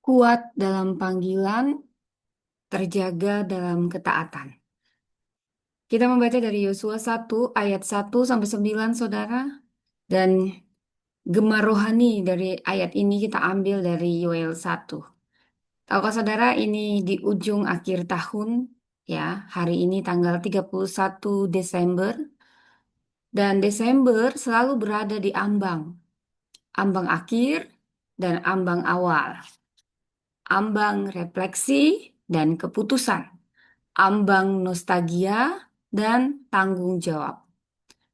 Kuat dalam panggilan, terjaga dalam ketaatan. Kita membaca dari Yosua 1 ayat 1 sampai 9, Saudara. Dan gemar rohani dari ayat ini kita ambil dari Yoel 1. Tahukah Saudara, ini di ujung akhir tahun, ya, hari ini tanggal 31 Desember. Dan Desember selalu berada di ambang. Ambang akhir dan ambang awal. Ambang refleksi dan keputusan. Ambang nostalgia, dan tanggung jawab.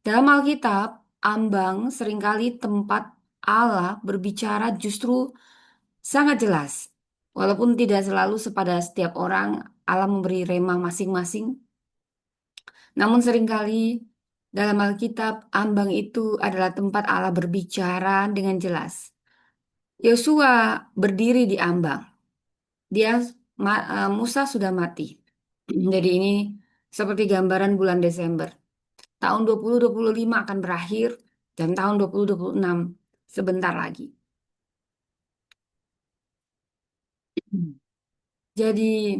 Dalam Alkitab, ambang seringkali tempat Allah berbicara justru sangat jelas. Walaupun tidak selalu sepada setiap orang, Allah memberi rema masing-masing. Namun seringkali dalam Alkitab, ambang itu adalah tempat Allah berbicara dengan jelas. Yosua berdiri di ambang. Musa sudah mati. Jadi ini seperti gambaran bulan Desember. Tahun 2025 akan berakhir dan tahun 2026 sebentar lagi. Jadi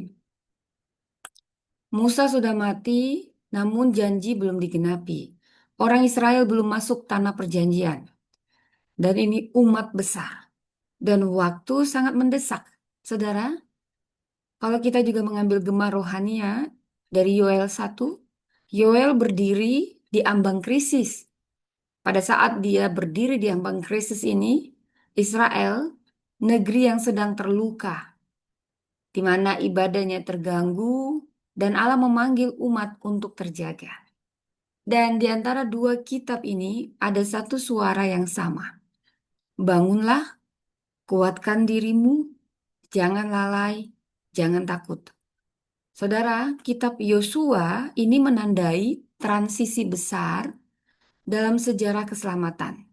Musa sudah mati, namun janji belum digenapi. Orang Israel belum masuk tanah perjanjian. Dan ini umat besar. Dan waktu sangat mendesak. Saudara, kalau kita juga mengambil gema rohania dari Yoel 1, Yoel berdiri di ambang krisis. Pada saat dia berdiri di ambang krisis ini, Israel, negeri yang sedang terluka, di mana ibadahnya terganggu, dan Allah memanggil umat untuk terjaga. Dan di antara dua kitab ini ada satu suara yang sama. Bangunlah, kuatkan dirimu, jangan lalai, jangan takut. Saudara, kitab Yosua ini menandai transisi besar dalam sejarah keselamatan.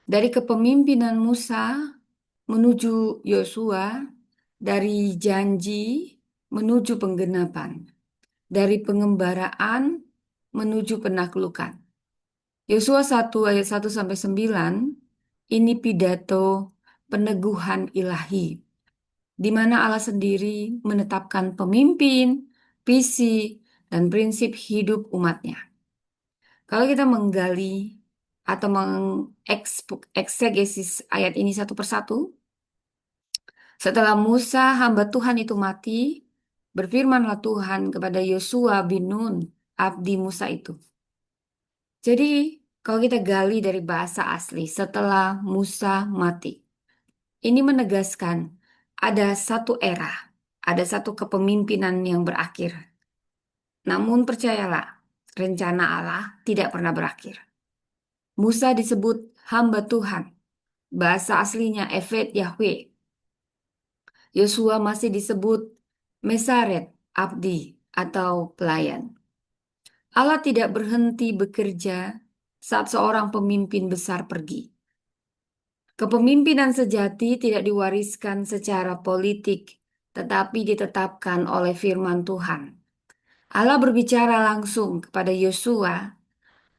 Dari kepemimpinan Musa menuju Yosua, dari janji menuju penggenapan, dari pengembaraan menuju penaklukan. Yosua 1 ayat 1 sampai 9 ini pidato peneguhan ilahi, di mana Allah sendiri menetapkan pemimpin, visi, dan prinsip hidup umatnya. Kalau kita menggali atau mengeksegesis ayat ini satu persatu, setelah Musa hamba Tuhan itu mati, berfirmanlah Tuhan kepada Yosua bin Nun, abdi Musa itu. Jadi, kalau kita gali dari bahasa asli, setelah Musa mati, ini menegaskan ada satu era, ada satu kepemimpinan yang berakhir. Namun percayalah, rencana Allah tidak pernah berakhir. Musa disebut hamba Tuhan, bahasa aslinya Eved Yahweh. Yosua masih disebut Mesaret, abdi atau pelayan. Allah tidak berhenti bekerja saat seorang pemimpin besar pergi. Kepemimpinan sejati tidak diwariskan secara politik, tetapi ditetapkan oleh firman Tuhan. Allah berbicara langsung kepada Yosua.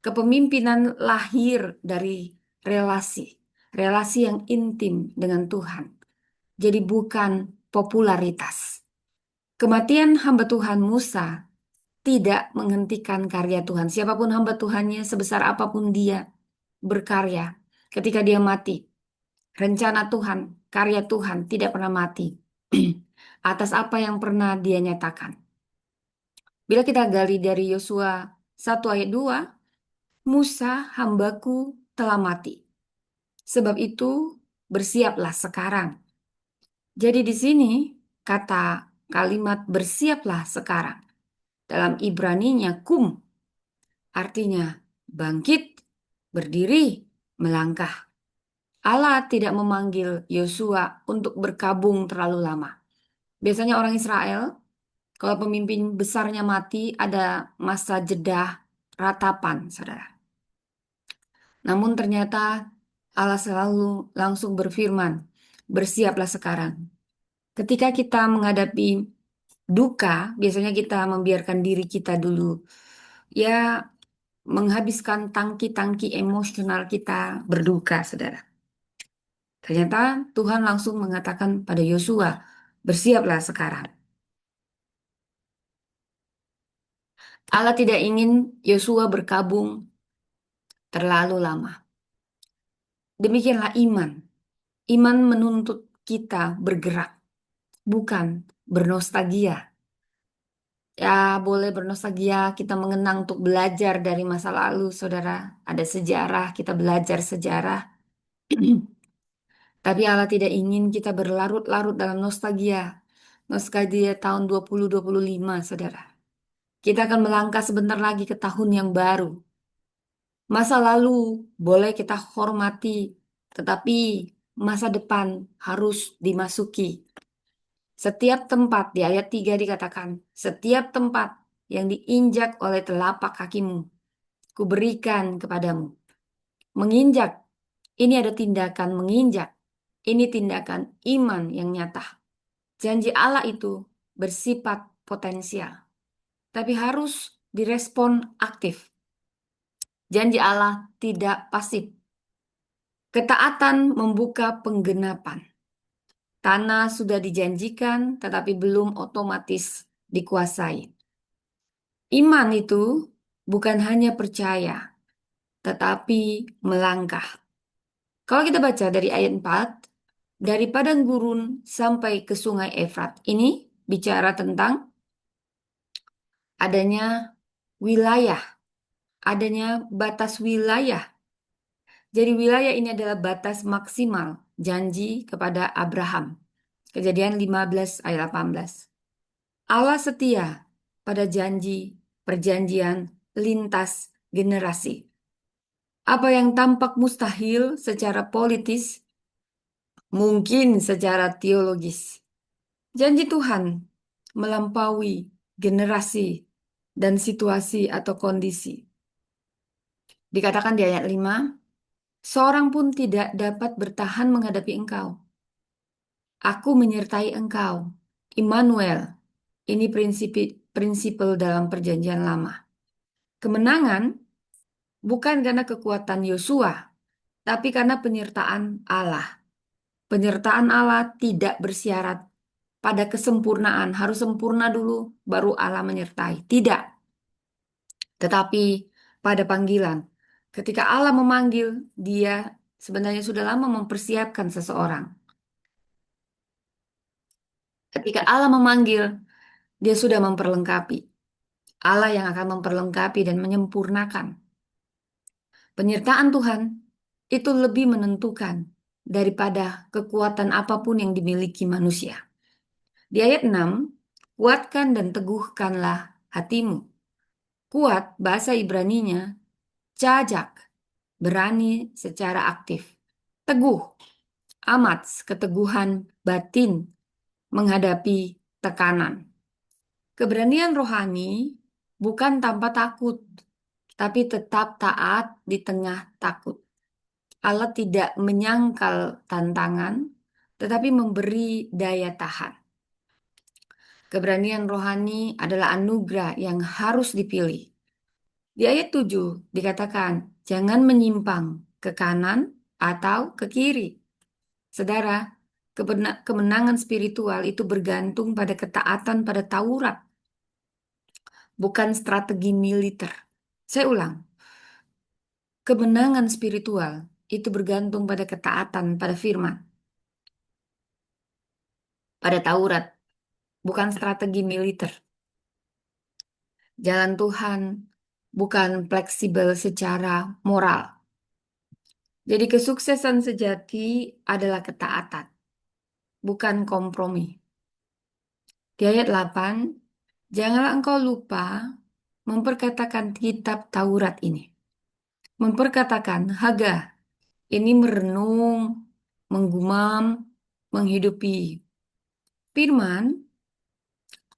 Kepemimpinan lahir dari relasi, relasi yang intim dengan Tuhan. Jadi bukan popularitas. Kematian hamba Tuhan Musa tidak menghentikan karya Tuhan. Siapapun hamba Tuhannya, sebesar apapun dia berkarya, ketika dia mati, rencana Tuhan, karya Tuhan tidak pernah mati atas apa yang pernah dia nyatakan. Bila kita gali dari Yosua 1 ayat 2, Musa hambaku telah mati. Sebab itu bersiaplah sekarang. Jadi di sini kata kalimat bersiaplah sekarang. Dalam Ibraninya kum, artinya bangkit, berdiri, melangkah. Allah tidak memanggil Yosua untuk berkabung terlalu lama. Biasanya orang Israel, kalau pemimpin besarnya mati, ada masa jeda ratapan, saudara. Namun ternyata Allah selalu langsung berfirman, bersiaplah sekarang. Ketika kita menghadapi duka, biasanya kita membiarkan diri kita dulu, ya, menghabiskan tangki-tangki emosional kita berduka, saudara. Ternyata Tuhan langsung mengatakan pada Yosua, bersiaplah sekarang. Allah tidak ingin Yosua berkabung terlalu lama. Demikianlah iman. Iman menuntut kita bergerak, bukan bernostalgia. Ya, boleh bernostalgia, kita mengenang untuk belajar dari masa lalu, saudara. Ada sejarah, kita belajar sejarah. Tapi Allah tidak ingin kita berlarut-larut dalam nostalgia. Nostalgia tahun 2025, saudara. Kita akan melangkah sebentar lagi ke tahun yang baru. Masa lalu boleh kita hormati, tetapi masa depan harus dimasuki. Setiap tempat, di ayat 3 dikatakan, setiap tempat yang diinjak oleh telapak kakimu, kuberikan kepadamu. Menginjak, ini ada tindakan menginjak. Ini tindakan iman yang nyata. Janji Allah itu bersifat potensial, tapi harus direspon aktif. Janji Allah tidak pasif. Ketaatan membuka penggenapan. Tanah sudah dijanjikan, tetapi belum otomatis dikuasai. Iman itu bukan hanya percaya, tetapi melangkah. Kalau kita baca dari ayat 4, dari padang gurun sampai ke sungai Efrat, ini bicara tentang adanya wilayah, adanya batas wilayah. Jadi wilayah ini adalah batas maksimal janji kepada Abraham. Kejadian 15 ayat 18. Allah setia pada janji perjanjian lintas generasi. Apa yang tampak mustahil secara politis, mungkin secara teologis. Janji Tuhan melampaui generasi dan situasi atau kondisi. Dikatakan di ayat 5, seorang pun tidak dapat bertahan menghadapi engkau. Aku menyertai engkau. Immanuel. Ini prinsipal dalam perjanjian lama. Kemenangan bukan karena kekuatan Yosua, tapi karena penyertaan Allah. Penyertaan Allah tidak bersyarat pada kesempurnaan. Harus sempurna dulu, baru Allah menyertai. Tidak. Tetapi pada panggilan. Ketika Allah memanggil, dia sebenarnya sudah lama mempersiapkan seseorang. Ketika Allah memanggil, dia sudah memperlengkapi. Allah yang akan memperlengkapi dan menyempurnakan. Penyertaan Tuhan itu lebih menentukan daripada kekuatan apapun yang dimiliki manusia. Di ayat 6, kuatkan dan teguhkanlah hatimu. Kuat, bahasa Ibraninya, cajak, berani secara aktif. Teguh, amat keteguhan batin menghadapi tekanan. Keberanian rohani bukan tanpa takut, tapi tetap taat di tengah takut. Allah tidak menyangkal tantangan, tetapi memberi daya tahan. Keberanian rohani adalah anugerah yang harus dipilih. Di ayat 7 dikatakan, jangan menyimpang ke kanan atau ke kiri. Saudara, kemenangan spiritual itu bergantung pada ketaatan pada Taurat, bukan strategi militer. Saya ulang, kemenangan spiritual itu bergantung pada ketaatan pada firman, pada Taurat, bukan strategi militer. Jalan Tuhan bukan fleksibel secara moral. Jadi kesuksesan sejati adalah ketaatan, bukan kompromi. Di ayat 8, janganlah engkau lupa memperkatakan kitab Taurat ini. Memperkatakan Haga, ini merenung, menggumam, menghidupi. Firman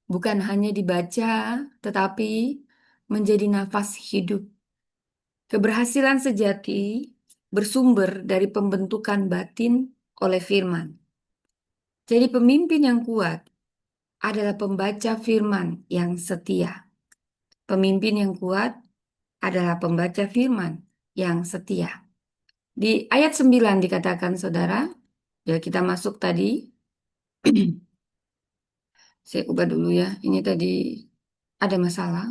bukan hanya dibaca, tetapi menjadi nafas hidup. Keberhasilan sejati bersumber dari pembentukan batin oleh firman. Jadi pemimpin yang kuat adalah pembaca firman yang setia. Pemimpin yang kuat adalah pembaca firman yang setia. Di ayat 9 dikatakan, saudara, Ya, kita masuk tadi. Saya ubah dulu ya. Ini tadi ada masalah.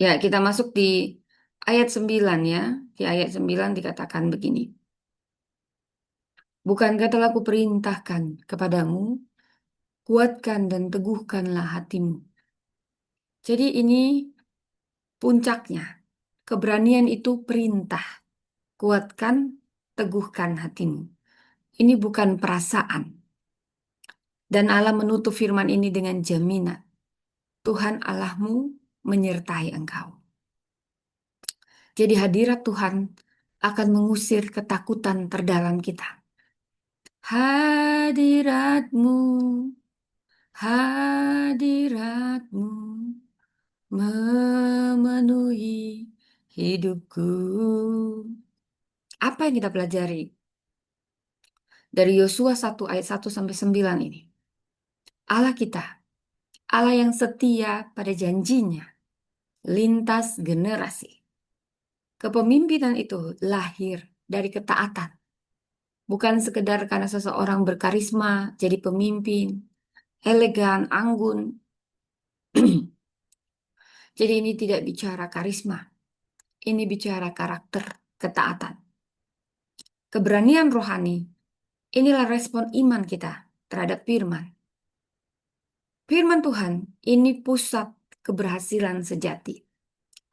Ya, kita masuk di ayat 9 ya. Di ayat 9 dikatakan begini. Bukankah telah kuperintahkan kepadamu, kuatkan dan teguhkanlah hatimu. Jadi ini puncaknya. Keberanian itu perintah. Kuatkan, teguhkan hatimu. Ini bukan perasaan. Dan Allah menutup firman ini dengan jaminan. Tuhan Allahmu menyertai engkau. Jadi hadirat Tuhan akan mengusir ketakutan terdalam kita. Hadiratmu, hadiratmu memenuhi hidupku. Apa yang kita pelajari dari Yosua 1 ayat 1 sampai 9 ini? Allah kita, Allah yang setia pada janjinya, lintas generasi. Kepemimpinan itu lahir dari ketaatan. Bukan sekedar karena seseorang berkarisma, jadi pemimpin, elegan, anggun. Jadi ini tidak bicara karisma, ini bicara karakter, ketaatan. Keberanian rohani, inilah respon iman kita terhadap firman. Firman Tuhan, ini pusat keberhasilan sejati.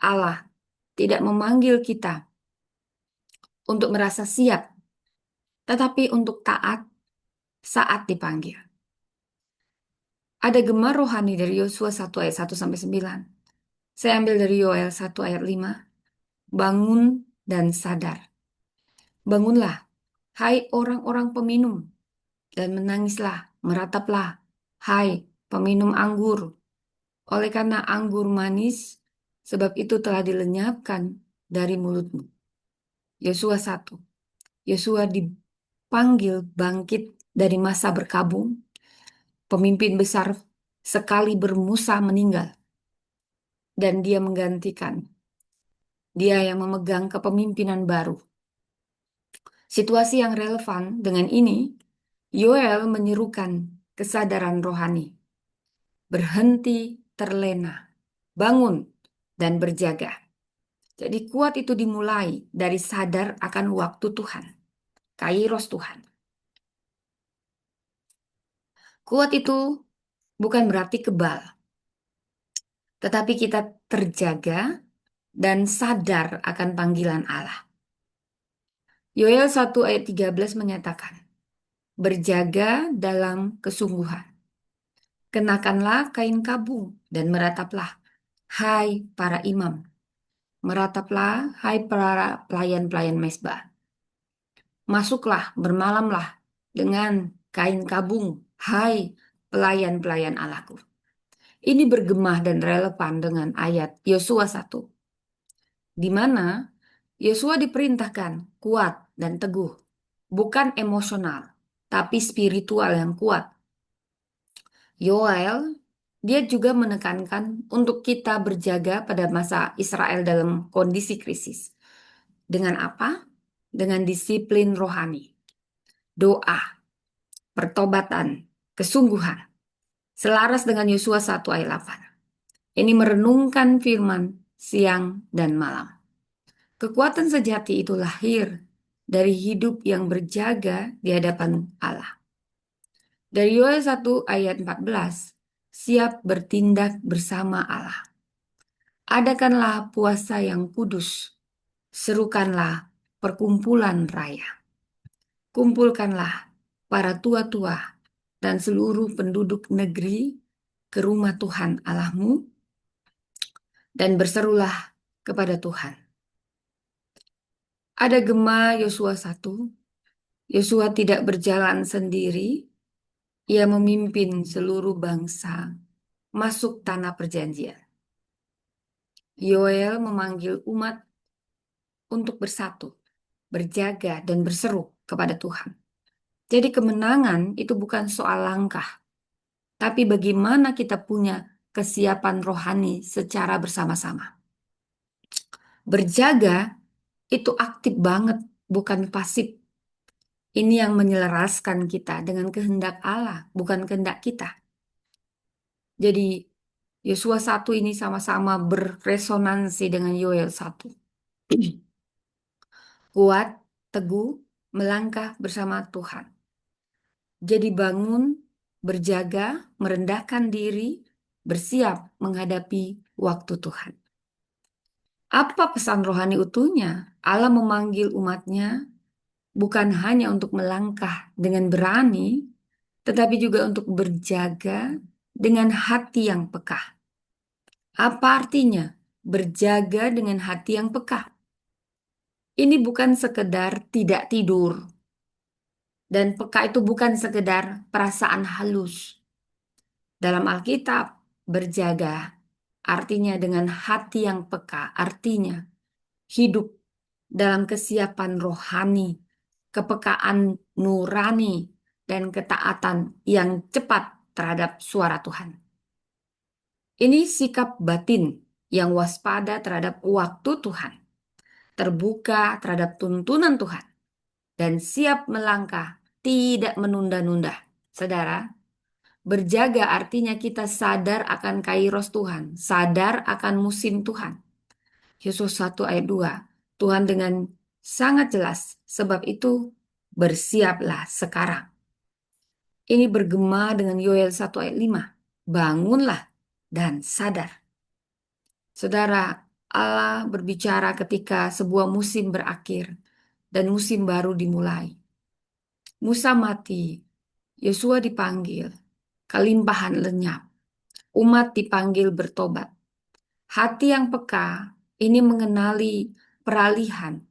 Allah tidak memanggil kita untuk merasa siap, tetapi untuk taat saat dipanggil. Ada gema rohani dari Yosua 1 ayat 1 sampai 9. Saya ambil dari Yoel 1 ayat 5. Bangun dan sadar. Bangunlah, hai orang-orang peminum, dan menangislah, merataplah, hai peminum anggur. Oleh karena anggur manis, sebab itu telah dilenyapkan dari mulutmu. Yosua 1. Yosua dipanggil bangkit dari masa berkabung. Pemimpin besar sekali bermusa meninggal. Dan dia menggantikan. Dia yang memegang kepemimpinan baru. Situasi yang relevan dengan ini, Yoel menyerukan kesadaran rohani. Berhenti terlena, bangun, dan berjaga. Jadi kuat itu dimulai dari sadar akan waktu Tuhan, kairos Tuhan. Kuat itu bukan berarti kebal, tetapi kita terjaga dan sadar akan panggilan Allah. Yoel 1 ayat 13 menyatakan, berjaga dalam kesungguhan. Kenakanlah kain kabung dan merataplah, hai para imam. Merataplah, hai para pelayan-pelayan mezbah. Masuklah, bermalamlah dengan kain kabung, hai pelayan-pelayan Allahku. Ini bergema dan relevan dengan ayat Yosua 1, di mana Yosua diperintahkan kuat dan teguh, bukan emosional, tapi spiritual yang kuat. Yoel, dia juga menekankan untuk kita berjaga pada masa Israel dalam kondisi krisis. Dengan apa? Dengan disiplin rohani, doa, pertobatan, kesungguhan. Selaras dengan Yosua 1 ayat 8. Ini merenungkan firman siang dan malam. Kekuatan sejati itu lahir dari hidup yang berjaga di hadapan Allah. Dari Yoel 1 ayat 14, siap bertindak bersama Allah. Adakanlah puasa yang kudus, serukanlah perkumpulan raya. Kumpulkanlah para tua-tua dan seluruh penduduk negeri ke rumah Tuhan Allahmu dan berserulah kepada Tuhan. Ada gema Yosua 1. Yosua tidak berjalan sendiri. Ia memimpin seluruh bangsa masuk tanah perjanjian. Yoel memanggil umat untuk bersatu, berjaga dan berseru kepada Tuhan. Jadi kemenangan itu bukan soal langkah, tapi bagaimana kita punya kesiapan rohani secara bersama-sama. Berjaga itu aktif banget, bukan pasif. Ini yang menyelaraskan kita dengan kehendak Allah, bukan kehendak kita. Jadi Yosua 1 ini sama-sama berresonansi dengan Yoel 1. Kuat, teguh, melangkah bersama Tuhan. Jadi bangun, berjaga, merendahkan diri, bersiap menghadapi waktu Tuhan. Apa pesan rohani utuhnya? Allah memanggil umatnya bukan hanya untuk melangkah dengan berani, tetapi juga untuk berjaga dengan hati yang peka. Apa artinya? Berjaga dengan hati yang peka. Ini bukan sekedar tidak tidur. Dan peka itu bukan sekedar perasaan halus. Dalam Alkitab, berjaga artinya dengan hati yang peka, artinya hidup dalam kesiapan rohani, kepekaan nurani, dan ketaatan yang cepat terhadap suara Tuhan. Ini sikap batin yang waspada terhadap waktu Tuhan, terbuka terhadap tuntunan Tuhan, dan siap melangkah, tidak menunda-nunda. Saudara, berjaga artinya kita sadar akan kairos Tuhan, sadar akan musim Tuhan. Yesus 1 ayat 2, Tuhan dengan sangat jelas, sebab itu bersiaplah sekarang. Ini bergema dengan Yoel 1 ayat 5, bangunlah dan sadar. Saudara, Allah berbicara ketika sebuah musim berakhir dan musim baru dimulai. Musa mati, Yosua dipanggil, kelimpahan lenyap, umat dipanggil bertobat. Hati yang peka ini mengenali peralihan,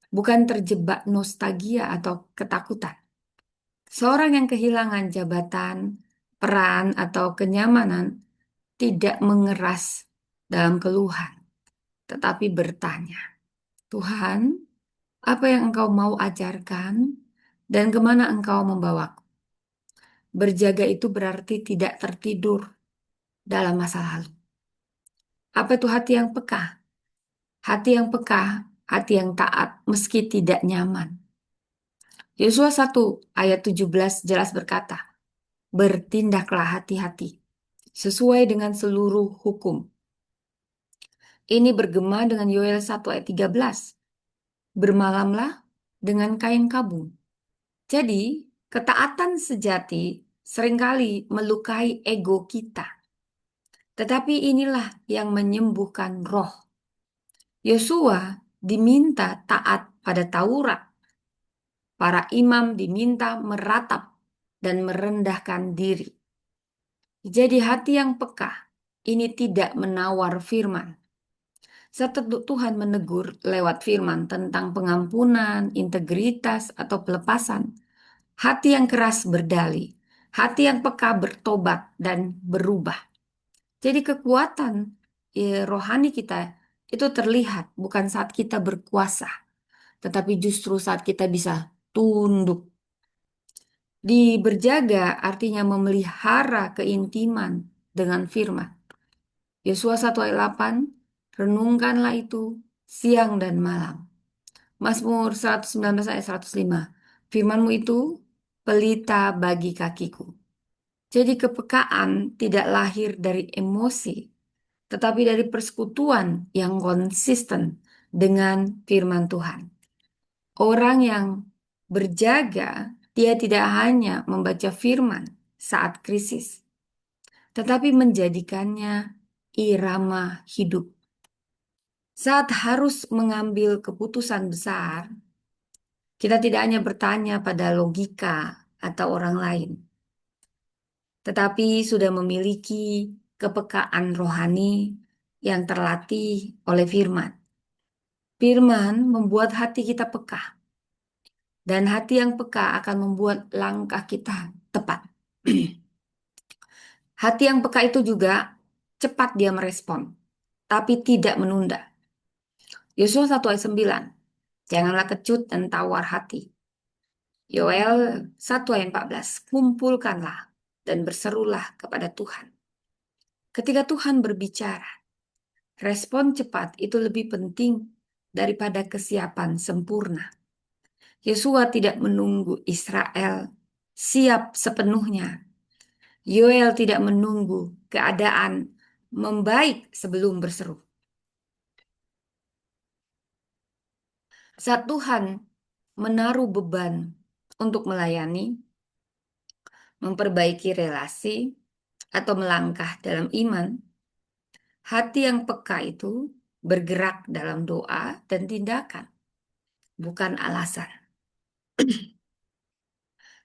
bukan terjebak nostalgia atau ketakutan. Seorang yang kehilangan jabatan, peran, atau kenyamanan tidak mengeras dalam keluhan, tetapi bertanya, Tuhan, apa yang Engkau mau ajarkan dan kemana Engkau membawaku? Berjaga itu berarti tidak tertidur dalam masa lalu. Apa itu hati yang peka? Hati yang peka, hati yang taat meski tidak nyaman. Yosua 1 ayat 17 jelas berkata, bertindaklah hati-hati sesuai dengan seluruh hukum. Ini bergema dengan Yoel 1 ayat 13. Bermalamlah dengan kain kabung. Jadi, ketaatan sejati seringkali melukai ego kita. Tetapi inilah yang menyembuhkan roh. Yosua diminta taat pada Taurat. Para imam diminta meratap dan merendahkan diri. Jadi hati yang peka ini tidak menawar firman. Saat Tuhan menegur lewat firman tentang pengampunan, integritas, atau pelepasan, hati yang keras berdalih, hati yang peka bertobat dan berubah. Jadi kekuatan rohani kita itu terlihat bukan saat kita berkuasa, tetapi justru saat kita bisa tunduk. Berjaga artinya memelihara keintiman dengan firman. Yosua 1 ayat 8, renungkanlah itu siang dan malam. Mazmur 119 ayat 105, firmanmu itu pelita bagi kakiku. Jadi kepekaan tidak lahir dari emosi, tetapi dari persekutuan yang konsisten dengan firman Tuhan. Orang yang berjaga, dia tidak hanya membaca firman saat krisis, tetapi menjadikannya irama hidup. Saat harus mengambil keputusan besar, kita tidak hanya bertanya pada logika atau orang lain, tetapi sudah memiliki kepekaan rohani yang terlatih oleh firman. Firman membuat hati kita peka, dan hati yang peka akan membuat langkah kita tepat. Hati yang peka itu juga cepat dia merespon, tapi tidak menunda. Yosua 1 ayat 9, janganlah kecut dan tawar hati. Yoel 1 ayat 14, kumpulkanlah dan berserulah kepada Tuhan. Ketika Tuhan berbicara, respon cepat itu lebih penting daripada kesiapan sempurna. Yosua tidak menunggu Israel siap sepenuhnya. Yoel tidak menunggu keadaan membaik sebelum berseru. Saat Tuhan menaruh beban untuk melayani, memperbaiki relasi, atau melangkah dalam iman, hati yang peka itu bergerak dalam doa dan tindakan, bukan alasan.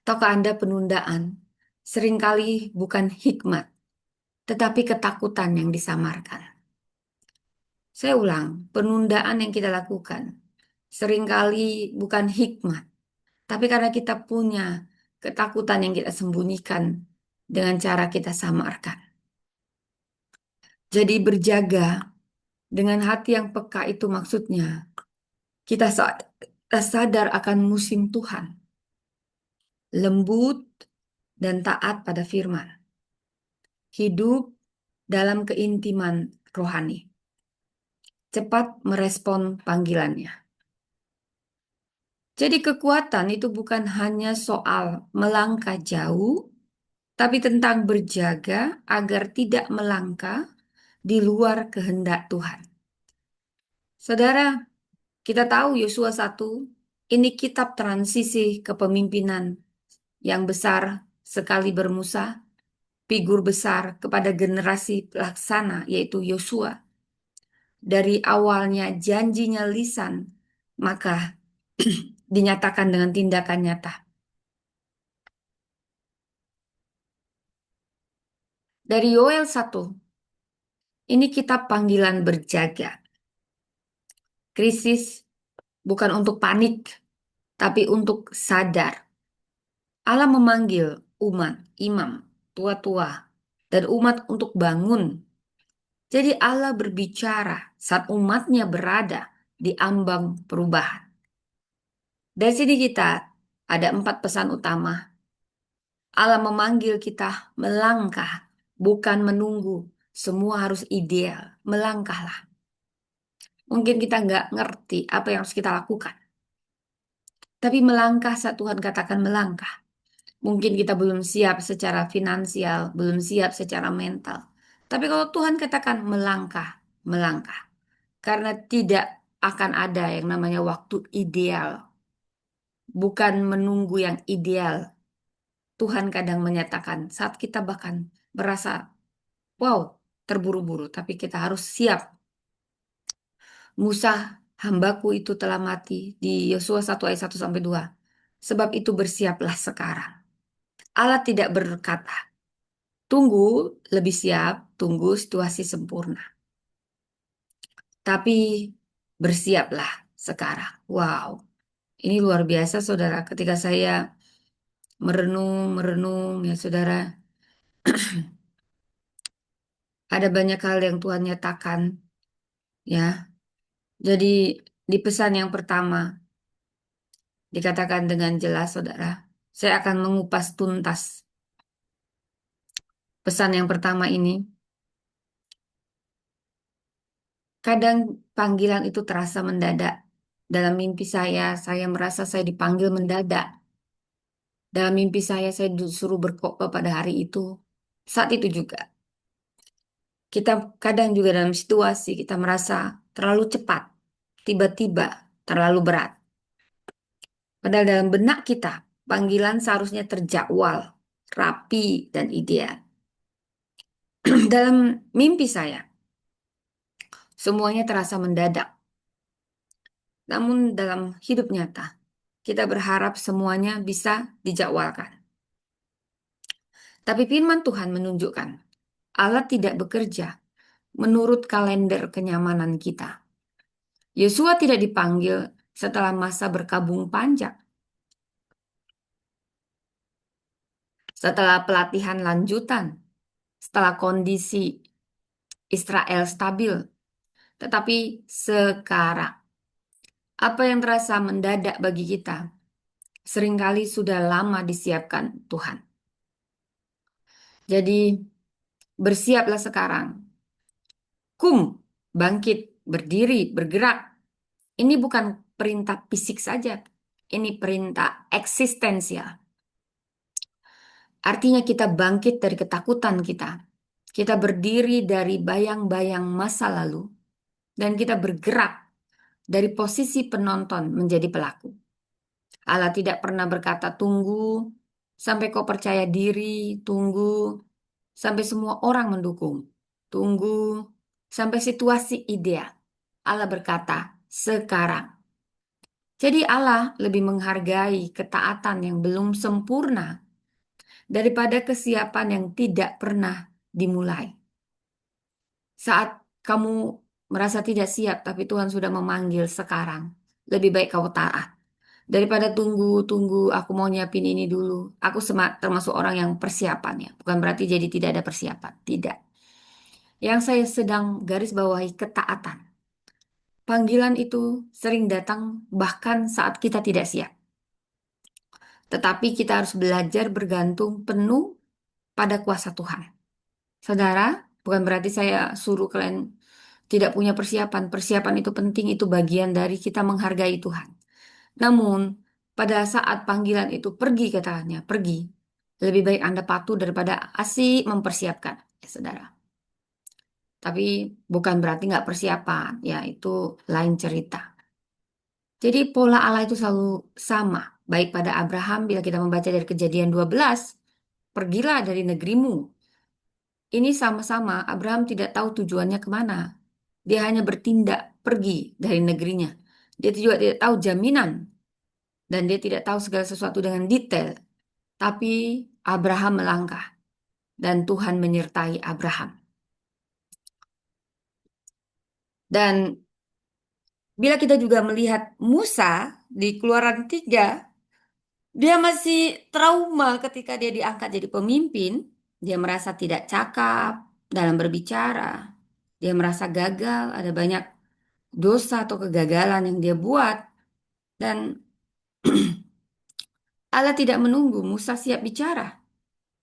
Tahukah Anda penundaan seringkali bukan hikmat, tetapi ketakutan yang disamarkan. Saya ulang, penundaan yang kita lakukan seringkali bukan hikmat, tapi karena kita punya ketakutan yang kita sembunyikan dengan cara kita samarkan. Jadi berjaga dengan hati yang peka itu maksudnya kita sadar akan musim Tuhan, lembut dan taat pada firman, hidup dalam keintiman rohani, cepat merespon panggilannya. Jadi kekuatan itu bukan hanya soal melangkah jauh, tapi tentang berjaga agar tidak melangkah di luar kehendak Tuhan. Saudara, kita tahu Yosua 1, ini kitab transisi kepemimpinan yang besar sekali bermusa, figur besar kepada generasi pelaksana yaitu Yosua. Dari awalnya janjinya lisan, maka dinyatakan dengan tindakan nyata. Dari Yoel 1, ini kitab panggilan berjaga. Krisis bukan untuk panik, tapi untuk sadar. Allah memanggil umat, imam, tua-tua, dan umat untuk bangun. Jadi Allah berbicara saat umatnya berada di ambang perubahan. Dari sini kita ada 4 pesan utama. Allah memanggil kita melangkah, bukan menunggu. Semua harus ideal, melangkahlah. Mungkin kita nggak ngerti apa yang harus kita lakukan. Tapi melangkah saat Tuhan katakan melangkah. Mungkin kita belum siap secara finansial, belum siap secara mental. Tapi kalau Tuhan katakan melangkah, melangkah. Karena tidak akan ada yang namanya waktu ideal. Bukan menunggu yang ideal. Tuhan kadang menyatakan saat kita bahkan merasa, wow, terburu-buru. Tapi kita harus siap. Musa, hambaku itu telah mati di Yosua 1 ayat 1 sampai 2. Sebab itu bersiaplah sekarang. Allah tidak berkata, tunggu lebih siap, tunggu situasi sempurna. Tapi bersiaplah sekarang. Wow, ini luar biasa saudara. Ketika saya merenung ya saudara, ada banyak hal yang Tuhan nyatakan ya. Jadi di pesan yang pertama dikatakan dengan jelas saudara, saya akan mengupas tuntas. Pesan yang pertama ini, kadang panggilan itu terasa mendadak. Dalam mimpi saya merasa saya dipanggil mendadak. Dalam mimpi saya disuruh berkhotbah pada hari itu. Saat itu juga, kita kadang juga dalam situasi kita merasa terlalu cepat, tiba-tiba, terlalu berat. Padahal dalam benak kita, panggilan seharusnya terjadwal, rapi, dan ideal. Dalam mimpi saya, semuanya terasa mendadak. Namun dalam hidup nyata, kita berharap semuanya bisa dijadwalkan. Tapi firman Tuhan menunjukkan, Allah tidak bekerja menurut kalender kenyamanan kita. Yosua tidak dipanggil setelah masa berkabung panjang. Setelah pelatihan lanjutan, setelah kondisi Israel stabil. Tetapi sekarang, apa yang terasa mendadak bagi kita, seringkali sudah lama disiapkan Tuhan. Jadi, Bersiaplah sekarang. Kum, bangkit, berdiri, bergerak. Ini bukan perintah fisik saja. Ini perintah eksistensial. Artinya kita bangkit dari ketakutan kita. Kita berdiri dari bayang-bayang masa lalu. Dan kita bergerak dari posisi penonton menjadi pelaku. Allah tidak pernah berkata tunggu sampai kau percaya diri, tunggu sampai semua orang mendukung, tunggu sampai situasi ideal. Allah berkata sekarang. Jadi Allah lebih menghargai ketaatan yang belum sempurna daripada kesiapan yang tidak pernah dimulai. Saat kamu merasa tidak siap tapi Tuhan sudah memanggil sekarang, lebih baik kamu taat. Daripada tunggu-tunggu aku mau nyiapin ini dulu. Aku termasuk orang yang persiapan ya. Bukan berarti jadi tidak ada persiapan. Tidak. Yang saya sedang garis bawahi ketaatan. Panggilan itu sering datang bahkan saat kita tidak siap. Tetapi kita harus belajar bergantung penuh pada kuasa Tuhan. Saudara, bukan berarti saya suruh kalian tidak punya persiapan. Persiapan itu penting, itu bagian dari kita menghargai Tuhan. Namun, pada saat panggilan itu pergi katanya, pergi. Lebih baik Anda patuh daripada asik mempersiapkan, ya saudara. Tapi bukan berarti nggak persiapan, ya itu lain cerita. Jadi pola Allah itu selalu sama. Baik pada Abraham, bila kita membaca dari Kejadian 12, pergilah dari negerimu. Ini sama-sama, Abraham tidak tahu tujuannya kemana. Dia hanya bertindak pergi dari negerinya. Dia juga tidak tahu jaminan dan dia tidak tahu segala sesuatu dengan detail. Tapi Abraham melangkah dan Tuhan menyertai Abraham. Dan bila kita juga melihat Musa di Keluaran 3, dia masih trauma ketika dia diangkat jadi pemimpin. Dia merasa tidak cakap dalam berbicara. Dia merasa gagal, ada banyak dosa atau kegagalan yang dia buat. Dan Allah tidak menunggu Musa siap bicara.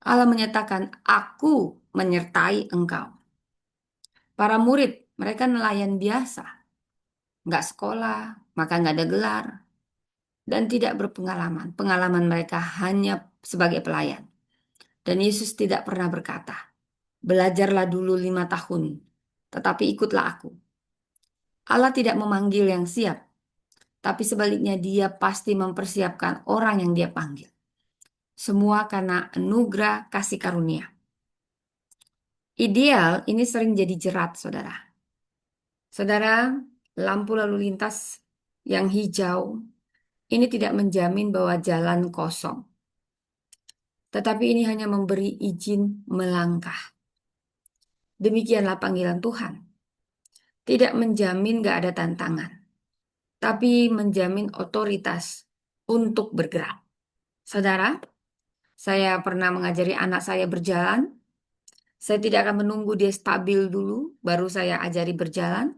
Allah menyatakan, aku menyertai engkau. Para murid, mereka nelayan biasa. Nggak sekolah, maka nggak ada gelar. Dan tidak berpengalaman. Pengalaman mereka hanya sebagai pelayan. Dan Yesus tidak pernah berkata, belajarlah dulu 5 tahun, tetapi ikutlah aku. Allah tidak memanggil yang siap, tapi sebaliknya dia pasti mempersiapkan orang yang dia panggil. Semua karena anugerah kasih karunia. Ideal ini sering jadi jerat, saudara. Saudara, lampu lalu lintas yang hijau ini tidak menjamin bahwa jalan kosong. Tetapi ini hanya memberi izin melangkah. Demikianlah panggilan Tuhan. Tidak menjamin gak ada tantangan. Tapi menjamin otoritas untuk bergerak. Saudara, saya pernah mengajari anak saya berjalan. Saya tidak akan menunggu dia stabil dulu, baru saya ajari berjalan.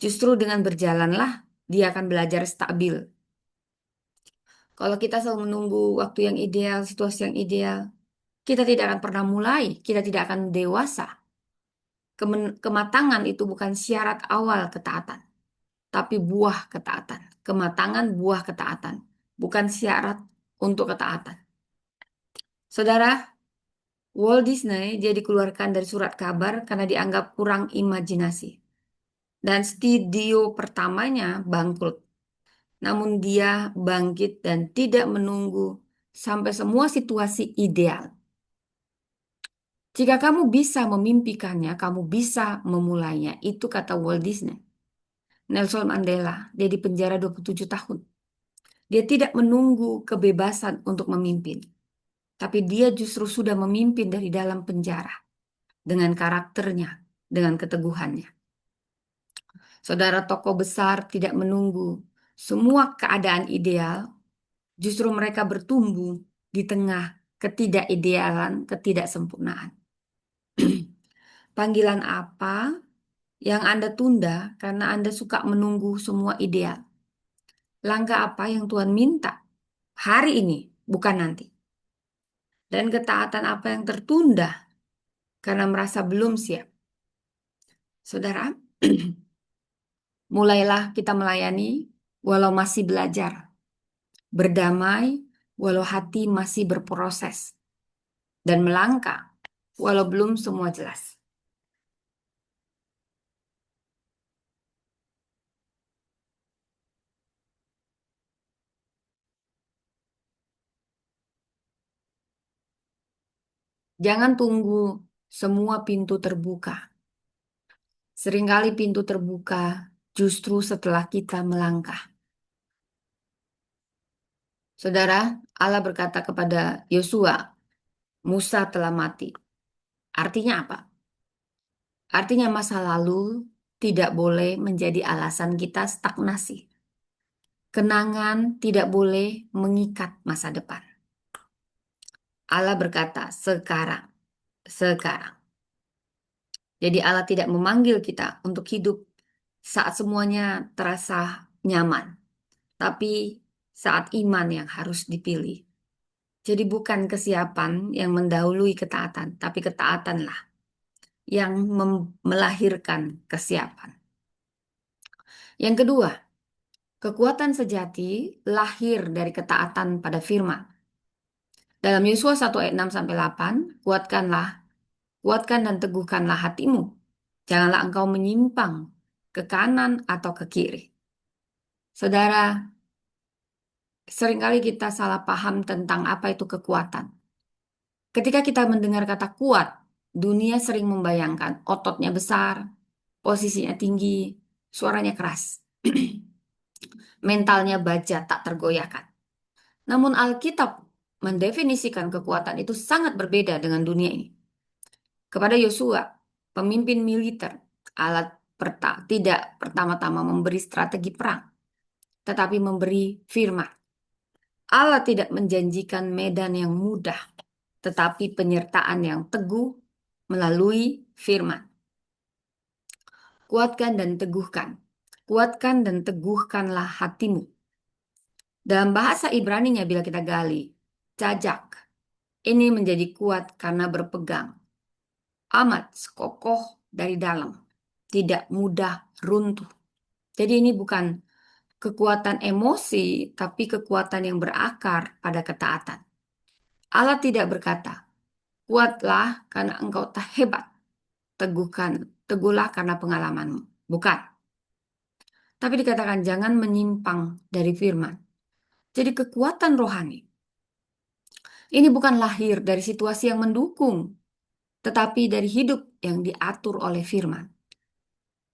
Justru dengan berjalanlah dia akan belajar stabil. Kalau kita selalu menunggu waktu yang ideal, situasi yang ideal, kita tidak akan pernah mulai, kita tidak akan dewasa. Kematangan itu bukan syarat awal ketaatan, tapi buah ketaatan. Kematangan buah ketaatan, bukan syarat untuk ketaatan. Saudara, Walt Disney dia dikeluarkan dari surat kabar karena dianggap kurang imajinasi. Dan studio pertamanya bangkrut. Namun dia bangkit dan tidak menunggu sampai semua situasi ideal. Jika kamu bisa memimpikannya, kamu bisa memulainya. Itu kata Walt Disney. Nelson Mandela, dia dipenjara 27 tahun. Dia tidak menunggu kebebasan untuk memimpin. Tapi dia justru sudah memimpin dari dalam penjara. Dengan karakternya, dengan keteguhannya. Saudara tokoh besar tidak menunggu semua keadaan ideal. Justru mereka bertumbuh di tengah ketidakidealan, ketidaksempurnaan. Panggilan apa yang Anda tunda karena Anda suka menunggu semua ideal? Langkah apa yang Tuhan minta hari ini, bukan nanti? Dan ketaatan apa yang tertunda karena merasa belum siap. Saudara, mulailah kita melayani walau masih belajar, berdamai walau hati masih berproses, dan melangkah walau belum semua jelas. Jangan tunggu semua pintu terbuka. Seringkali pintu terbuka justru setelah kita melangkah. Saudara, Allah berkata kepada Yosua, Musa telah mati. Artinya apa? Artinya masa lalu tidak boleh menjadi alasan kita stagnasi. Kenangan tidak boleh mengikat masa depan. Allah berkata, sekarang, sekarang. Jadi Allah tidak memanggil kita untuk hidup saat semuanya terasa nyaman, tapi saat iman yang harus dipilih. Jadi bukan kesiapan yang mendahului ketaatan, tapi ketaatanlah yang melahirkan kesiapan. Yang kedua, kekuatan sejati lahir dari ketaatan pada firman. Dalam Yosua 1 ayat 6 sampai 8, kuatkan dan teguhkanlah hatimu. Janganlah engkau menyimpang ke kanan atau ke kiri. Saudara, seringkali kita salah paham tentang apa itu kekuatan. Ketika kita mendengar kata kuat, dunia sering membayangkan ototnya besar, posisinya tinggi, suaranya keras. Mentalnya baja tak tergoyahkan. Namun Alkitab mendefinisikan kekuatan itu sangat berbeda dengan dunia ini. Kepada Yosua, pemimpin militer, tidak pertama-tama memberi strategi perang, tetapi memberi firman. Allah tidak menjanjikan medan yang mudah, tetapi penyertaan yang teguh melalui firman. Kuatkan dan teguhkan. Kuatkan dan teguhkanlah hatimu. Dalam bahasa Ibraninya bila kita gali, cajak. Ini menjadi kuat karena berpegang. Amat kokoh dari dalam. Tidak mudah runtuh. Jadi ini bukan kekuatan emosi, tapi kekuatan yang berakar pada ketaatan. Allah tidak berkata, kuatlah karena engkau tak hebat. Teguhlah karena pengalamanmu. Bukan. Tapi dikatakan jangan menyimpang dari firman. Jadi kekuatan rohani ini bukan lahir dari situasi yang mendukung, tetapi dari hidup yang diatur oleh firman.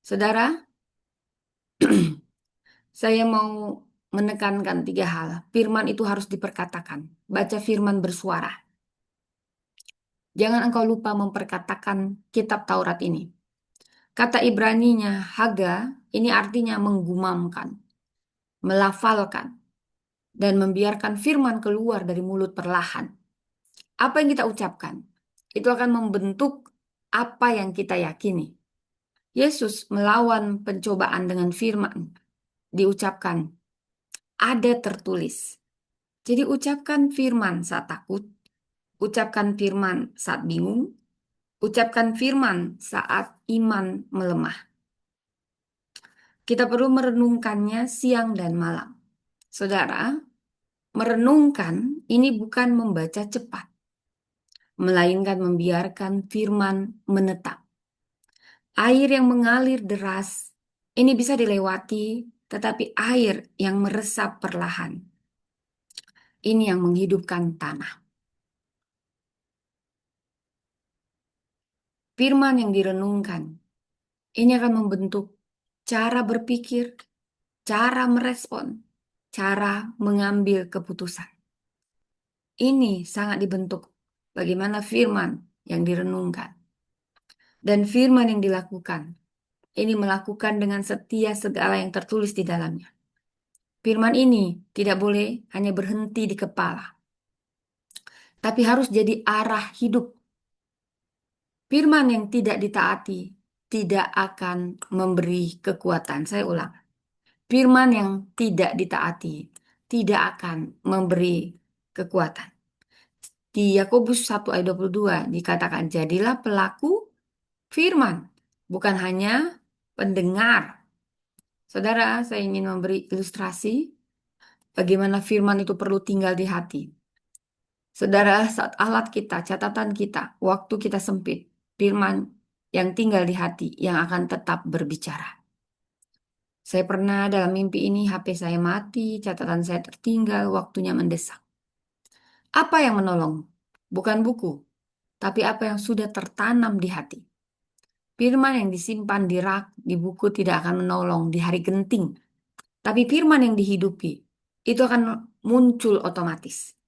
Saudara, saya mau menekankan 3 hal. Firman itu harus diperkatakan. Baca firman bersuara. Jangan engkau lupa memperkatakan kitab Taurat ini. Kata Ibraninya haga, ini artinya menggumamkan, melafalkan, dan membiarkan firman keluar dari mulut perlahan. Apa yang kita ucapkan, itu akan membentuk apa yang kita yakini. Yesus melawan pencobaan dengan firman. Diucapkan, ada tertulis. Jadi ucapkan firman saat takut, ucapkan firman saat bingung, ucapkan firman saat iman melemah. Kita perlu merenungkannya siang dan malam. Saudara, merenungkan ini bukan membaca cepat, melainkan membiarkan firman menetap. Air yang mengalir deras, ini bisa dilewati, tetapi air yang meresap perlahan, ini yang menghidupkan tanah. Firman yang direnungkan, ini akan membentuk cara berpikir, cara merespon, cara mengambil keputusan. Ini sangat dibentuk bagaimana firman yang direnungkan. Dan firman yang dilakukan, ini melakukan dengan setia segala yang tertulis di dalamnya. Firman ini tidak boleh hanya berhenti di kepala, tapi harus jadi arah hidup. Firman yang tidak ditaati tidak akan memberi kekuatan. Saya ulang. Firman yang tidak ditaati tidak akan memberi kekuatan. Di Yakobus 1 ayat 22 dikatakan, jadilah pelaku firman, bukan hanya pendengar. Saudara, saya ingin memberi ilustrasi bagaimana firman itu perlu tinggal di hati. Saudara, saat alat kita, catatan kita, waktu kita sempit, firman yang tinggal di hati yang akan tetap berbicara. Saya pernah dalam mimpi ini HP saya mati, catatan saya tertinggal, waktunya mendesak. Apa yang menolong? Bukan buku, tapi apa yang sudah tertanam di hati. Firman yang disimpan di rak, di buku tidak akan menolong di hari genting. Tapi firman yang dihidupi, itu akan muncul otomatis.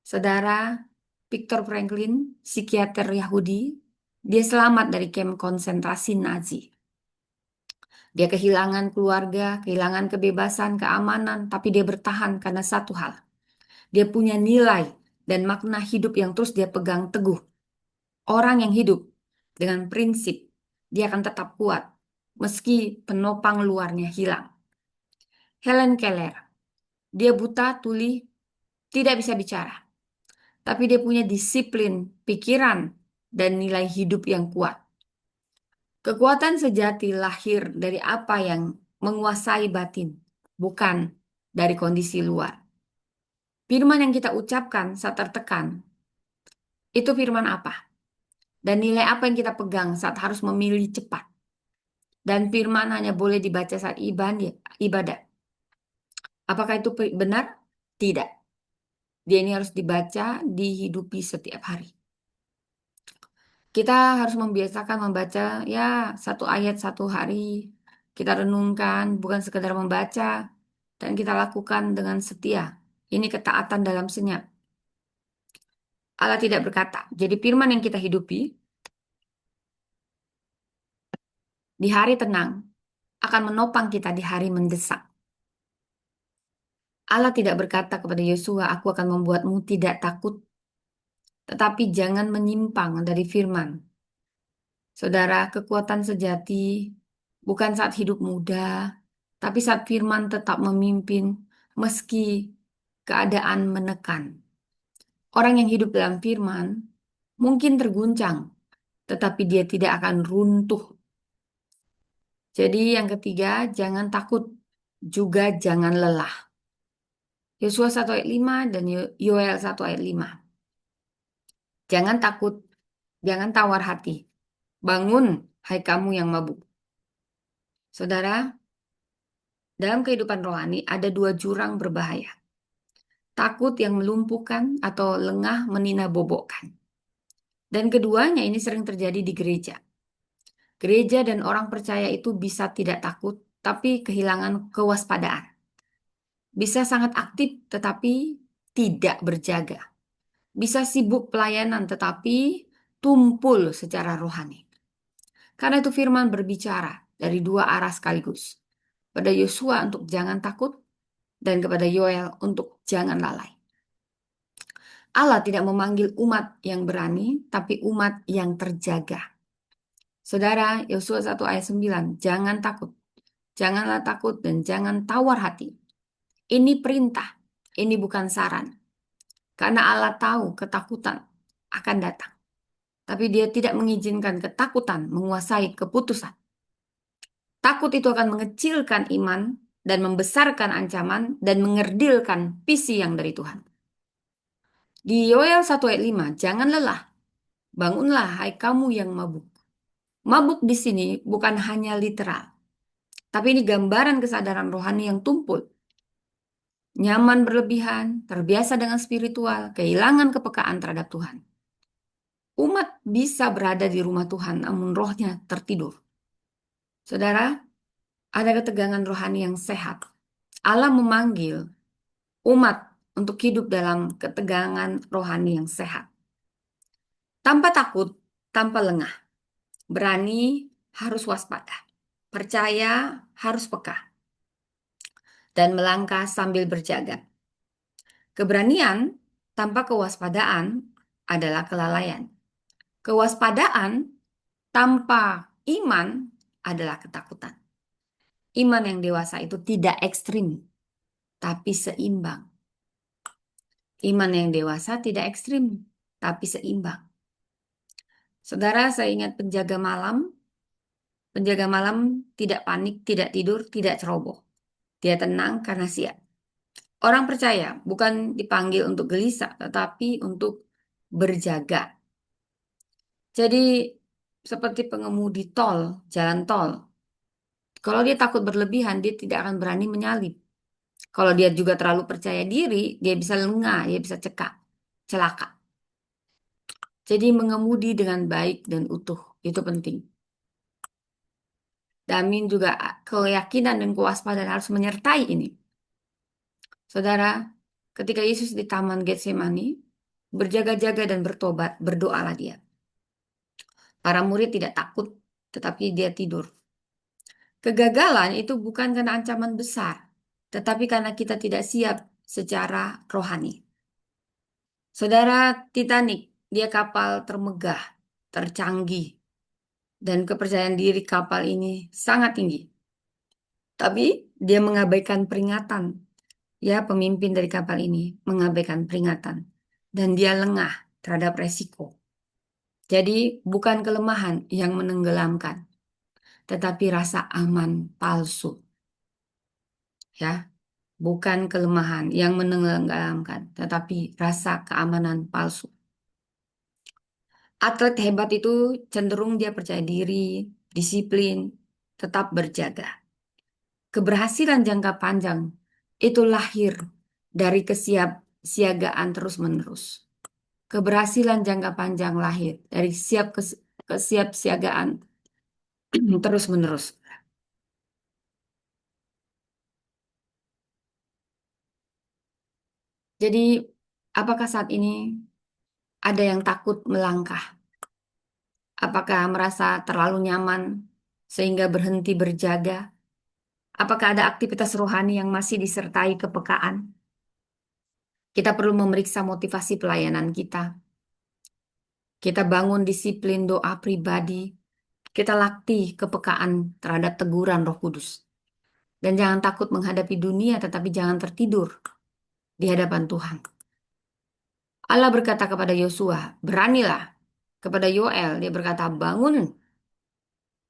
Saudara, Viktor Franklin, psikiater Yahudi, dia selamat dari kamp konsentrasi Nazi. Dia kehilangan keluarga, kehilangan kebebasan, keamanan, tapi dia bertahan karena satu hal. Dia punya nilai dan makna hidup yang terus dia pegang teguh. Orang yang hidup dengan prinsip, dia akan tetap kuat meski penopang luarnya hilang. Helen Keller, dia buta, tuli, tidak bisa bicara. Tapi dia punya disiplin, pikiran, dan nilai hidup yang kuat. Kekuatan sejati lahir dari apa yang menguasai batin, bukan dari kondisi luar. Firman yang kita ucapkan saat tertekan, itu firman apa? Dan nilai apa yang kita pegang saat harus memilih cepat? Dan firman hanya boleh dibaca saat ibadah. Apakah itu benar? Tidak. Dia ini harus dibaca, dihidupi setiap hari. Kita harus membiasakan membaca ya satu ayat satu hari. Kita renungkan, bukan sekedar membaca. Dan kita lakukan dengan setia. Ini ketaatan dalam senyap. Allah tidak berkata. Jadi firman yang kita hidupi di hari tenang akan menopang kita di hari mendesak. Allah tidak berkata kepada Yosua, aku akan membuatmu tidak takut. Tetapi jangan menyimpang dari firman. Saudara, kekuatan sejati bukan saat hidup mudah, tapi saat firman tetap memimpin meski keadaan menekan. Orang yang hidup dalam firman mungkin terguncang, tetapi dia tidak akan runtuh. Jadi yang ketiga, jangan takut, juga jangan lelah. Yosua 1 ayat 5 dan Yoel 1 ayat 5. Jangan takut, jangan tawar hati. Bangun, hai kamu yang mabuk. Saudara, dalam kehidupan rohani ada dua jurang berbahaya. Takut yang melumpuhkan atau lengah meninabobokan. Dan keduanya ini sering terjadi di gereja. Gereja dan orang percaya itu bisa tidak takut, tapi kehilangan kewaspadaan. Bisa sangat aktif, tetapi tidak berjaga. Bisa sibuk pelayanan, tetapi tumpul secara rohani. Karena itu firman berbicara dari dua arah sekaligus. Pada Yosua untuk jangan takut, dan kepada Yoel untuk jangan lalai. Allah tidak memanggil umat yang berani, tapi umat yang terjaga. Saudara, Yosua 1 ayat 9, jangan takut. Janganlah takut dan jangan tawar hati. Ini perintah, ini bukan saran. Karena Allah tahu ketakutan akan datang. Tapi dia tidak mengizinkan ketakutan menguasai keputusan. Takut itu akan mengecilkan iman dan membesarkan ancaman dan mengerdilkan visi yang dari Tuhan. Di Yoel 1 ayat 5, jangan lelah. Bangunlah hai kamu yang mabuk. Mabuk di sini bukan hanya literal, tapi ini gambaran kesadaran rohani yang tumpul. Nyaman berlebihan, terbiasa dengan spiritual, kehilangan kepekaan terhadap Tuhan. Umat bisa berada di rumah Tuhan, namun rohnya tertidur. Saudara, ada ketegangan rohani yang sehat. Allah memanggil umat untuk hidup dalam ketegangan rohani yang sehat. Tanpa takut, tanpa lengah. Berani harus waspada. Percaya harus peka. Dan melangkah sambil berjaga. Keberanian tanpa kewaspadaan adalah kelalaian. Kewaspadaan tanpa iman adalah ketakutan. Iman yang dewasa itu tidak ekstrim, tapi seimbang. Iman yang dewasa tidak ekstrim, tapi seimbang. Saudara, saya ingat penjaga malam. Penjaga malam tidak panik, tidak tidur, tidak ceroboh. Dia tenang karena siap. Orang percaya bukan dipanggil untuk gelisah, tetapi untuk berjaga. Jadi seperti pengemudi tol, jalan tol. Kalau dia takut berlebihan, dia tidak akan berani menyalip. Kalau dia juga terlalu percaya diri, dia bisa lengah, dia bisa cekak, celaka. Jadi mengemudi dengan baik dan utuh, itu penting. Damin juga keyakinan dan kewaspadaan harus menyertai ini. Saudara, ketika Yesus di Taman Getsemani, berjaga-jaga dan bertobat, berdoalah dia. Para murid tidak takut, tetapi dia tidur. Kegagalan itu bukan karena ancaman besar, tetapi karena kita tidak siap secara rohani. Saudara, Titanic, dia kapal termegah, tercanggih, dan kepercayaan diri kapal ini sangat tinggi. Tapi dia mengabaikan peringatan. Ya, pemimpin dari kapal ini mengabaikan peringatan. Dan dia lengah terhadap resiko. Jadi bukan kelemahan yang menenggelamkan, tetapi rasa aman palsu. Ya, bukan kelemahan yang menenggelamkan, tetapi rasa keamanan palsu. Atlet hebat itu cenderung dia percaya diri, disiplin, tetap berjaga. Keberhasilan jangka panjang itu lahir dari kesiapsiagaan terus-menerus. Keberhasilan jangka panjang lahir dari kesiapsiagaan terus-menerus. Jadi, apakah saat ini ada yang takut melangkah? Apakah merasa terlalu nyaman sehingga berhenti berjaga? Apakah ada aktivitas rohani yang masih disertai kepekaan? Kita perlu memeriksa motivasi pelayanan kita. Kita bangun disiplin doa pribadi. Kita latih kepekaan terhadap teguran Roh Kudus. Dan jangan takut menghadapi dunia, tetapi jangan tertidur di hadapan Tuhan. Allah berkata kepada Yosua, beranilah. Kepada Yoel, dia berkata, bangun.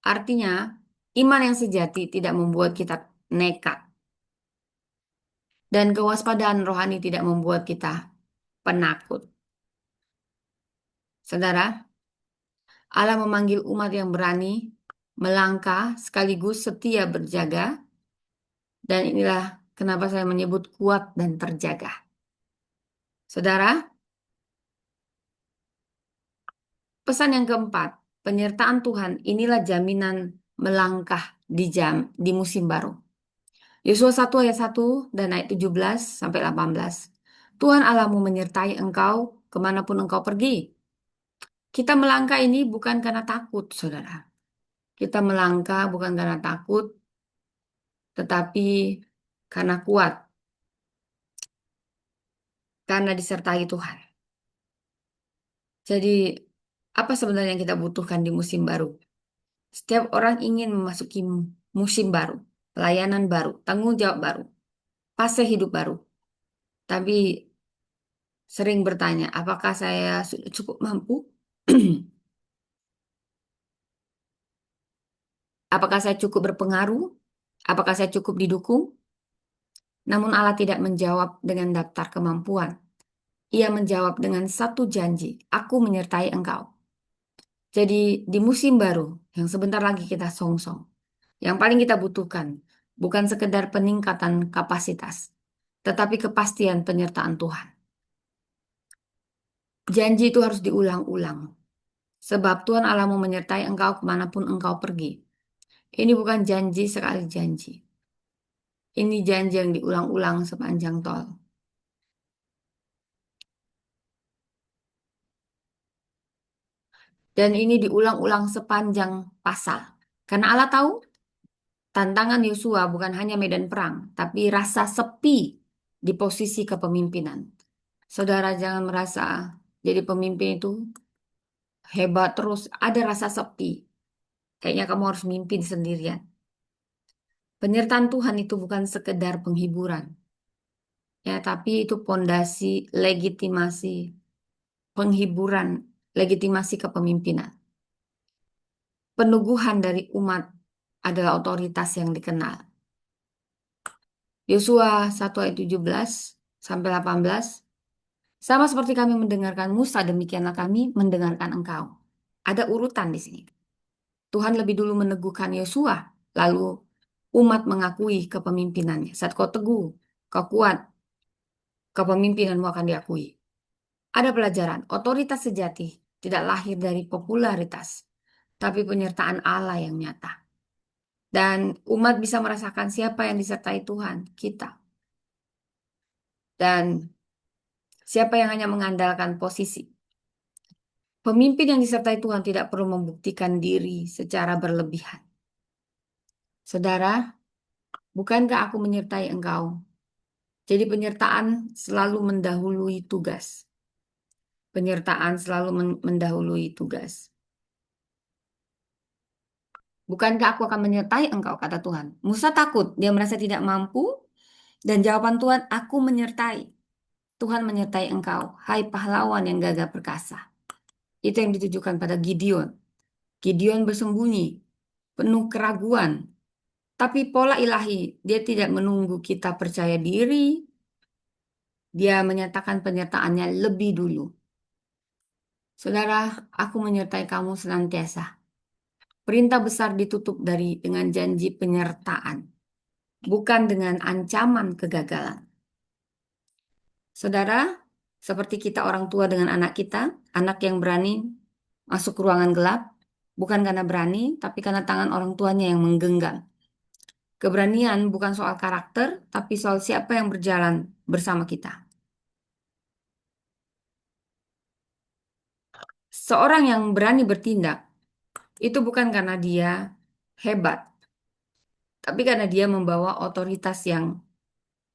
Artinya, iman yang sejati tidak membuat kita nekat. Dan kewaspadaan rohani tidak membuat kita penakut. Saudara, Allah memanggil umat yang berani, melangkah, sekaligus setia berjaga. Dan inilah kenapa saya menyebut kuat dan terjaga. Saudara, pesan yang keempat, penyertaan Tuhan inilah jaminan melangkah di musim baru. Yosua 1 ayat 1 dan ayat 17 sampai 18. Tuhan Allahmu menyertai engkau kemanapun engkau pergi. Kita melangkah ini bukan karena takut, saudara. Kita melangkah bukan karena takut, tetapi karena kuat, karena disertai Tuhan. Jadi, apa sebenarnya yang kita butuhkan di musim baru? Setiap orang ingin memasuki musim baru, pelayanan baru, tanggung jawab baru, fase hidup baru. Tapi sering bertanya, apakah saya sudah cukup mampu? Apakah saya cukup berpengaruh? Apakah saya cukup didukung? Namun Allah tidak menjawab dengan daftar kemampuan. Ia menjawab dengan satu janji, aku menyertai engkau. Jadi di musim baru yang sebentar lagi kita songsong, yang paling kita butuhkan bukan sekedar peningkatan kapasitas, tetapi kepastian penyertaan Tuhan. Janji itu harus diulang-ulang, sebab Tuhan Allahmu menyertai engkau kemanapun engkau pergi. Ini bukan janji sekali janji. Ini janji yang diulang-ulang sepanjang tol. Dan ini diulang-ulang sepanjang pasal. Karena Allah tahu tantangan Yosua bukan hanya medan perang, tapi rasa sepi di posisi kepemimpinan. Saudara jangan merasa jadi pemimpin itu hebat terus, ada rasa sepi. Kayaknya kamu harus mimpin sendirian. Penyertaan Tuhan itu bukan sekedar penghiburan, ya, tapi itu pondasi legitimasi penghiburan, legitimasi kepemimpinan. Peneguhan dari umat adalah otoritas yang dikenal. Yosua 1 ayat 17 sampai 18. Sama seperti kami mendengarkan Musa, demikianlah kami mendengarkan engkau. Ada urutan di sini. Tuhan lebih dulu meneguhkan Yosua, lalu umat mengakui kepemimpinannya. Saat kau teguh, kau kuat, kepemimpinanmu akan diakui. Ada pelajaran, otoritas sejati tidak lahir dari popularitas, tapi penyertaan Allah yang nyata. Dan umat bisa merasakan siapa yang disertai Tuhan, kita. Dan siapa yang hanya mengandalkan posisi. Pemimpin yang disertai Tuhan tidak perlu membuktikan diri secara berlebihan. Saudara, bukankah aku menyertai engkau? Jadi penyertaan selalu mendahului tugas. Penyertaan selalu mendahului tugas. Bukankah aku akan menyertai engkau, kata Tuhan. Musa takut, dia merasa tidak mampu. Dan jawaban Tuhan, aku menyertai. Tuhan menyertai engkau, hai pahlawan yang gagah perkasa. Itu yang ditujukan pada Gideon. Gideon bersembunyi, penuh keraguan. Tapi pola ilahi, dia tidak menunggu kita percaya diri. Dia menyatakan penyertaannya lebih dulu. Saudara, aku menyertai kamu senantiasa. Perintah besar ditutup dengan janji penyertaan, bukan dengan ancaman kegagalan. Saudara, seperti kita orang tua dengan anak kita, anak yang berani masuk ke ruangan gelap, bukan karena berani, tapi karena tangan orang tuanya yang menggenggam. Keberanian bukan soal karakter, tapi soal siapa yang berjalan bersama kita. Seorang yang berani bertindak, itu bukan karena dia hebat, tapi karena dia membawa otoritas yang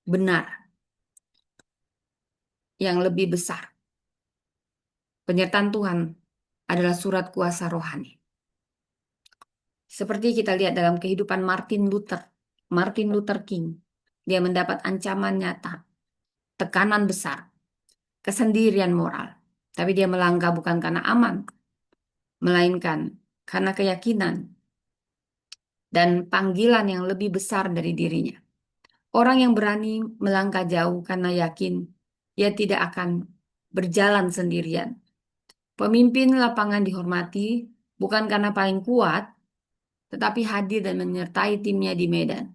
benar, yang lebih besar. Penyertaan Tuhan adalah surat kuasa rohani. Seperti kita lihat dalam kehidupan Martin Luther King. Dia mendapat ancaman nyata, tekanan besar, kesendirian moral. Tapi dia melangkah bukan karena aman, melainkan karena keyakinan dan panggilan yang lebih besar dari dirinya. Orang yang berani melangkah jauh karena yakin ia tidak akan berjalan sendirian. Pemimpin lapangan dihormati bukan karena paling kuat, tetapi hadir dan menyertai timnya di medan.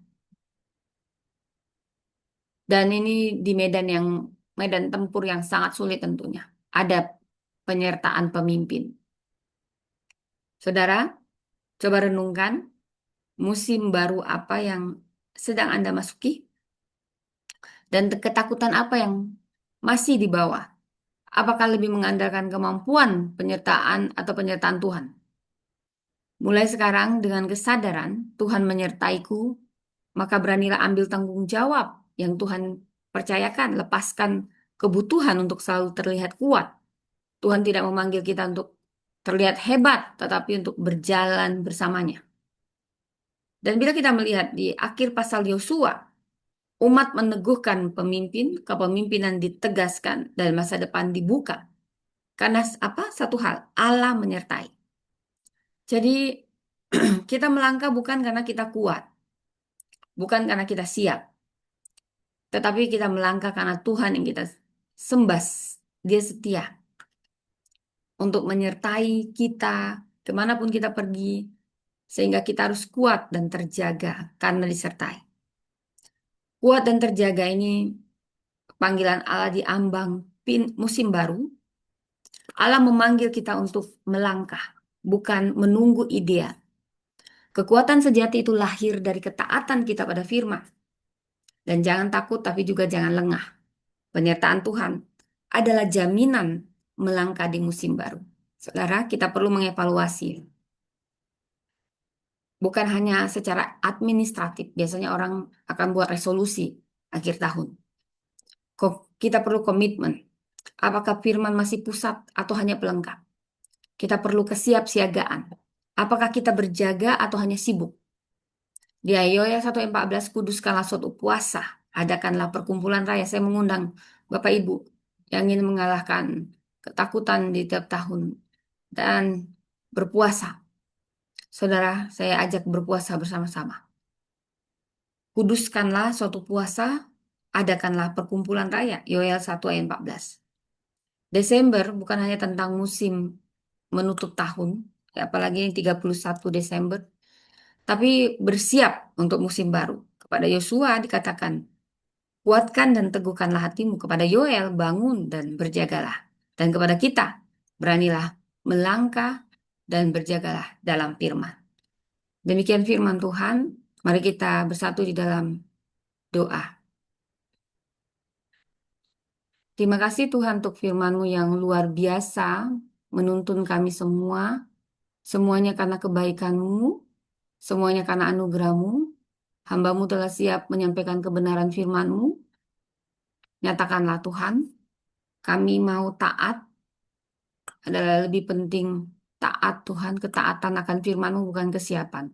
Dan ini di medan tempur yang sangat sulit tentunya. Ada penyertaan pemimpin. Saudara, coba renungkan musim baru apa yang sedang Anda masuki dan ketakutan apa yang masih di bawah. Apakah lebih mengandalkan kemampuan penyertaan atau penyertaan Tuhan? Mulai sekarang dengan kesadaran Tuhan menyertaiku, maka beranilah ambil tanggung jawab yang Tuhan percayakan, lepaskan kebutuhan untuk selalu terlihat kuat. Tuhan tidak memanggil kita untuk terlihat hebat, tetapi untuk berjalan bersamanya. Dan bila kita melihat di akhir pasal Yosua, umat meneguhkan pemimpin, kepemimpinan ditegaskan, dan masa depan dibuka. Karena apa? Satu hal, Allah menyertai. Jadi kita melangkah bukan karena kita kuat, bukan karena kita siap, tetapi kita melangkah karena Tuhan yang kita sembah. Dia setia untuk menyertai kita kemanapun kita pergi, sehingga kita harus kuat dan terjaga karena disertai. Kuat dan terjaga ini panggilan Allah di ambang musim baru. Allah memanggil kita untuk melangkah, bukan menunggu ideal. Kekuatan sejati itu lahir dari ketaatan kita pada firman. Dan jangan takut tapi juga jangan lengah. Penyertaan Tuhan adalah jaminan melangkah di musim baru. Saudara, kita perlu mengevaluasi. Bukan hanya secara administratif, biasanya orang akan buat resolusi akhir tahun. Kita perlu komitmen. Apakah firman masih pusat atau hanya pelengkap? Kita perlu kesiapsiagaan. Apakah kita berjaga atau hanya sibuk? Di Ayoya 1:14, kuduskanlah suatu puasa. Adakanlah perkumpulan raya. Saya mengundang Bapak Ibu yang ingin mengalahkan ketakutan di tiap tahun, dan berpuasa. Saudara, saya ajak berpuasa bersama-sama. Kuduskanlah suatu puasa, adakanlah perkumpulan raya. Yoel 1 ayat 14. Desember bukan hanya tentang musim menutup tahun, ya, apalagi yang 31 Desember, tapi bersiap untuk musim baru. Kepada Yosua dikatakan, kuatkan dan teguhkanlah hatimu. Kepada Yoel, bangun dan berjagalah. Dan kepada kita, beranilah melangkah dan berjagalah dalam firman. Demikian firman Tuhan. Mari kita bersatu di dalam doa. Terima kasih Tuhan untuk firman-Mu yang luar biasa, menuntun kami semua, semuanya karena kebaikan-Mu, semuanya karena anugerah-Mu. Hamba-Mu telah siap menyampaikan kebenaran firman-Mu. Nyatakanlah Tuhan, kami mau taat, adalah lebih penting taat Tuhan, ketaatan akan firman-Mu bukan kesiapan.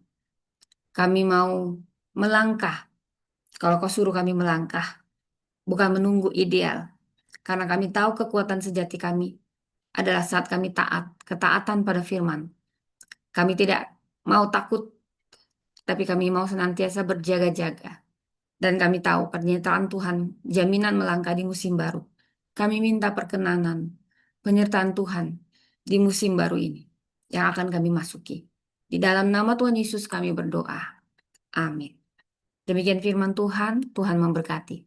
Kami mau melangkah, kalau Kau suruh kami melangkah, bukan menunggu ideal. Karena kami tahu kekuatan sejati kami adalah saat kami taat, ketaatan pada firman. Kami tidak mau takut, tapi kami mau senantiasa berjaga-jaga. Dan kami tahu pernyataan Tuhan, jaminan melangkah di musim baru. Kami minta perkenanan, penyertaan Tuhan di musim baru ini yang akan kami masuki. Di dalam nama Tuhan Yesus kami berdoa. Amin. Demikian firman Tuhan, Tuhan memberkati.